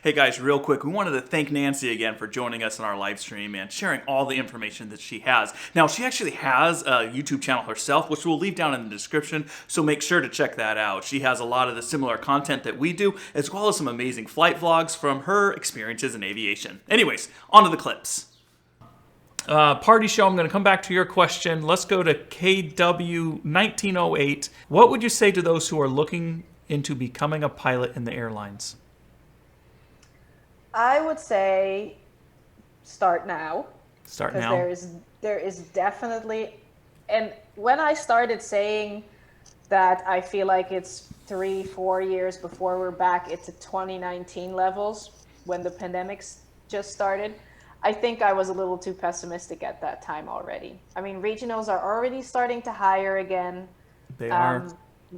Hey guys, real quick, we wanted to thank Nancy again for joining us on our live stream and sharing all the information that she has. Now, she actually has a YouTube channel herself, which we'll leave down in the description, so make sure to check that out. She has a lot of the similar content that we do, as well as some amazing flight vlogs from her experiences in aviation. Anyways, on to the clips. Party show, I'm going to come back to your question. Let's go to KW1908. What would you say to those who are looking into becoming a pilot in the airlines? I would say start now. Start now. Because there is definitely, and when I started saying that I feel like it's 3-4 years before we're back into 2019 levels when the pandemics just started, I think I was a little too pessimistic at that time already. I mean, regionals are already starting to hire again. They are.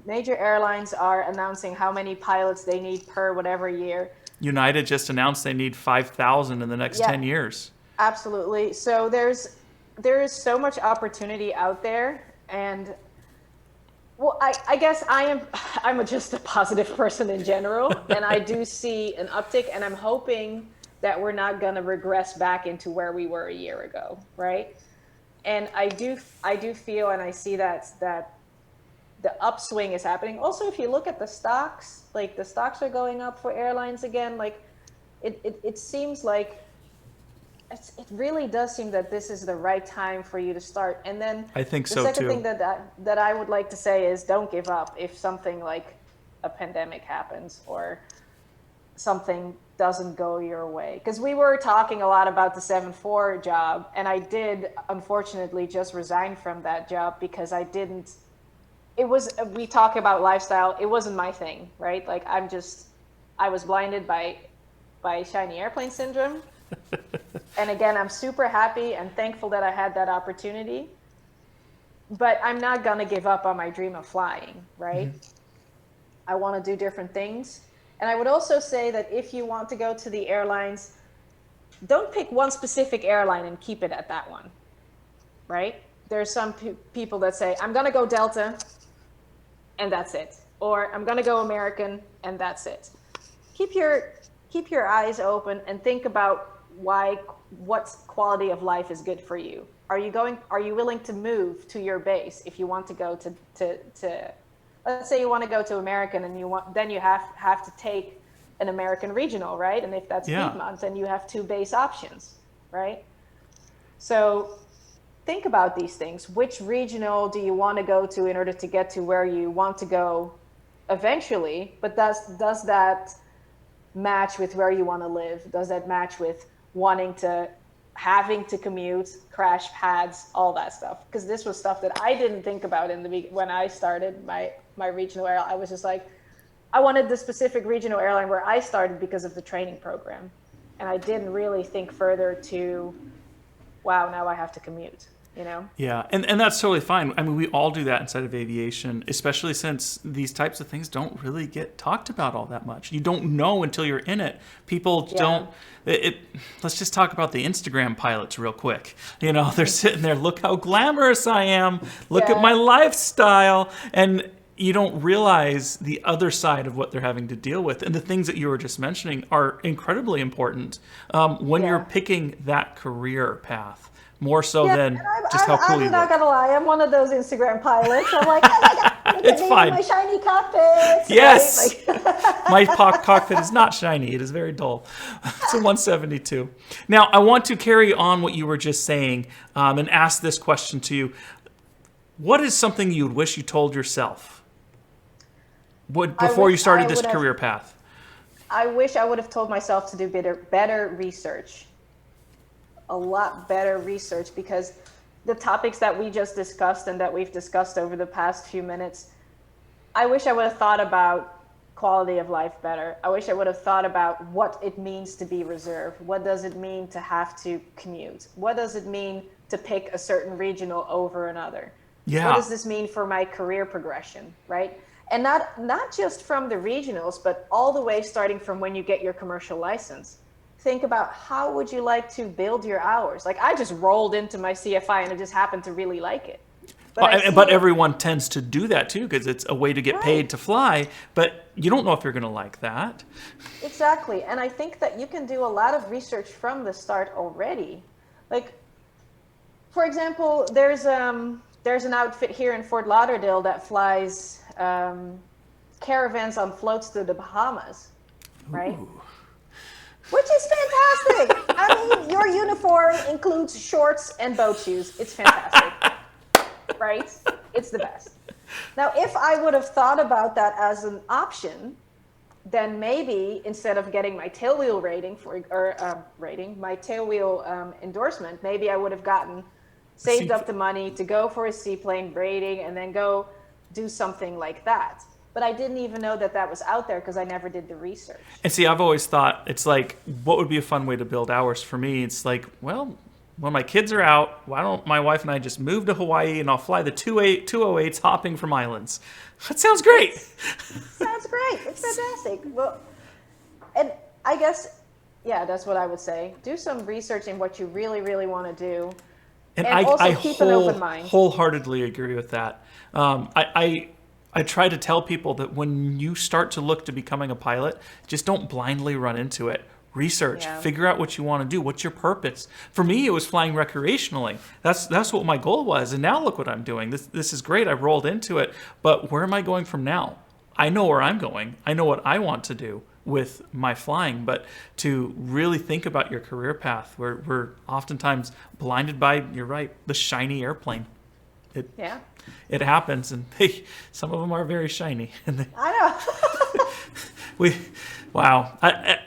Major airlines are announcing how many pilots they need per whatever year. United just announced they need 5,000 in the next 10 years. Absolutely. So there is so much opportunity out there, and well, I guess I'm just a positive person in general, and I do see an uptick, and I'm hoping that we're not going to regress back into where we were a year ago, right? And I do feel, and I see that the upswing is happening. Also, if you look at the stocks, like the stocks are going up for airlines again. Like it seems like it really does seem that this is the right time for you to start. And then I think the so second too. thing that I would like to say is don't give up if something like a pandemic happens or something doesn't go your way. Because we were talking a lot about the 7-4 job, and I did unfortunately just resign from that job because we talk about lifestyle. It wasn't my thing, right? Like I was blinded by shiny airplane syndrome. And again, I'm super happy and thankful that I had that opportunity, but I'm not going to give up on my dream of flying, right? Mm-hmm. I want to do different things. And I would also say that if you want to go to the airlines, don't pick one specific airline and keep it at that one, right? There's some people that say, I'm going to go Delta and that's it. Or I'm going to go American and that's it. Keep your eyes open and think about what quality of life is good for you. Are you willing to move to your base if you want to go to let's say you want to go to American and then you have to take an American regional, right? And if that's Piedmont, then you have 2 base options, right? So think about these things. Which regional do you want to go to in order to get to where you want to go eventually? But does that match with where you want to live? Does that match with having to commute, crash pads, all that stuff? Because this was stuff that I didn't think about when I started my regional airline. I was just like, I wanted the specific regional airline where I started because of the training program. And I didn't really think further to, wow, now I have to commute, you know? Yeah, and that's totally fine. I mean, we all do that inside of aviation, especially since these types of things don't really get talked about all that much. You don't know until you're in it. People don't... Let's just talk about the Instagram pilots real quick. You know, they're sitting there, look how glamorous I am. Look at my lifestyle. And you don't realize the other side of what they're having to deal with. And the things that you were just mentioning are incredibly important when you're picking that career path. More so than just how cool you look. I'm not going to lie. I'm one of those Instagram pilots. I'm like, oh my God, look it's at me fine. in my shiny cockpit. Yes. Right? My cockpit is not shiny. It is very dull. It's a 172. Now, I want to carry on what you were just saying and ask this question to you. What is something you would wish you told yourself before you started this career path? I wish I would have told myself to do better research. A lot better research, because the topics that we just discussed and that we've discussed over the past few minutes, I wish I would have thought about quality of life better. I wish I would have thought about what it means to be reserve. What does it mean to have to commute? What does it mean to pick a certain regional over another? Yeah. What does this mean for my career progression, right? And not just from the regionals, but all the way starting from when you get your commercial license. Think about how would you like to build your hours? Like I just rolled into my CFI and I just happened to really like it. But everyone tends to do that too, because it's a way to get paid to fly, but you don't know if you're going to like that. Exactly. And I think that you can do a lot of research from the start already. Like, for example, there's an outfit here in Fort Lauderdale that flies caravans on floats to the Bahamas, right? Ooh. Which is fantastic. I mean, your uniform includes shorts and boat shoes. It's fantastic. Right? It's the best. Now, if I would have thought about that as an option, then maybe instead of getting my tailwheel my tailwheel endorsement, maybe I would have saved up the money to go for a seaplane rating and then go do something like that. But I didn't even know that that was out there because I never did the research. And see, I've always thought it's like, what would be a fun way to build hours for me? It's like, well, when my kids are out, why don't my wife and I just move to Hawaii and I'll fly the 208s hopping from islands? That sounds great. Sounds great. It's fantastic. Well, and I guess, yeah, that's what I would say. Do some research in what you really, really want to do. And also keep an open mind. Wholeheartedly agree with that. I try to tell people that when you start to look to becoming a pilot, just don't blindly run into it. Research, figure out what you want to do. What's your purpose? For me, it was flying recreationally. That's what my goal was. And now look what I'm doing. This is great. I rolled into it. But where am I going from now? I know where I'm going. I know what I want to do with my flying. But to really think about your career path, we're oftentimes blinded by, you're right, the shiny airplane. It happens, and some of them are very shiny. And I know. Wow.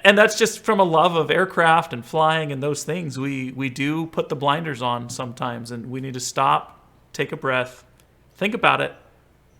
And that's just from a love of aircraft and flying and those things. We do put the blinders on sometimes, and we need to stop, take a breath, think about it,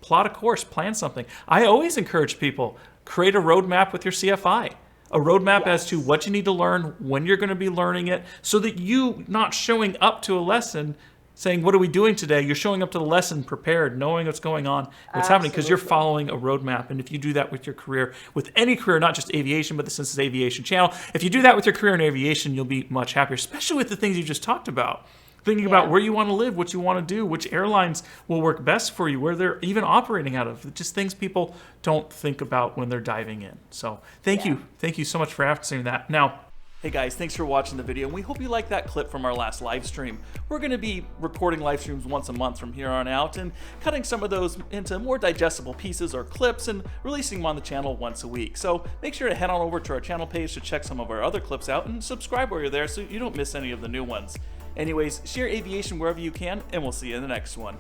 plot a course, plan something. I always encourage people, create a roadmap with your CFI. A roadmap as to what you need to learn, when you're going to be learning it, so that you not showing up to a lesson saying, what are we doing today? You're showing up to the lesson prepared, knowing what's going on, what's happening, because you're following a roadmap. And if you do that with your career, with any career, not just aviation, but since it's Aviation Channel, if you do that with your career in aviation, you'll be much happier, especially with the things you just talked about. Thinking about where you want to live, what you want to do, which airlines will work best for you, where they're even operating out of. Just things people don't think about when they're diving in. So thank you. Thank you so much for answering that. Now, hey guys, thanks for watching the video, and we hope you liked that clip from our last live stream. We're going to be recording live streams once a month from here on out and cutting some of those into more digestible pieces or clips and releasing them on the channel once a week. So make sure to head on over to our channel page to check some of our other clips out and subscribe while you're there so you don't miss any of the new ones. Anyways, share aviation wherever you can, and we'll see you in the next one.